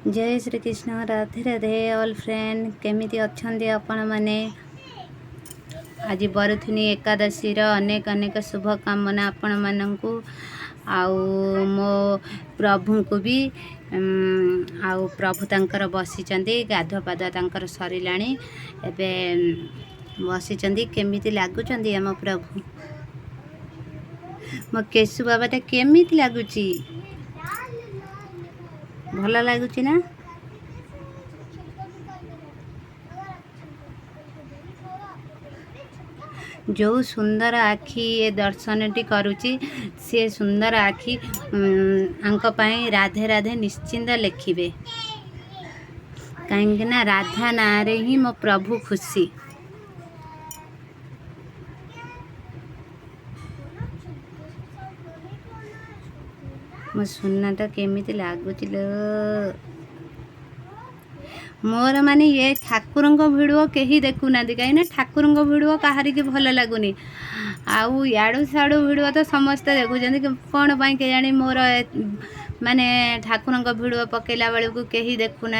जय Shri Krishna Radhe Radhe all friend केमिति अच्छंदी आपण माने। आज बरुथिनी एकादशी अनेक अनेक शुभकामना आपण मानंकु आउ मो प्रभु को भी आउ प्रभु तांकर बसिचंदी गाधुआ पाधुआ तांकर सरिलाणी एबे बसिचंदी केमिति लागुचंदी हम प्रभु मो केशु बाबाटा केमिति लागुची भल लागुची ना। जो सुंदर आखि ये दर्शन टी करुची से सुंदर आखि आंक पाई राधे राधे निश्चिंत लिखिबे कहीं ना राधा नारे ही मो प्रभु खुशी। मो सुननाटा केमिति लागुची लो मोर माने ये ठाकुर भिडियो कहीं देखुना कहीं ठाकुर भिडियो कहारी की भल लगुनि आउ याड़ू साड़ू भिडियो तो समस्ते देखुं कौन पाई के जानी मोर माने ठाकुर भिडियो पकेला बेलू कहीं देखुना।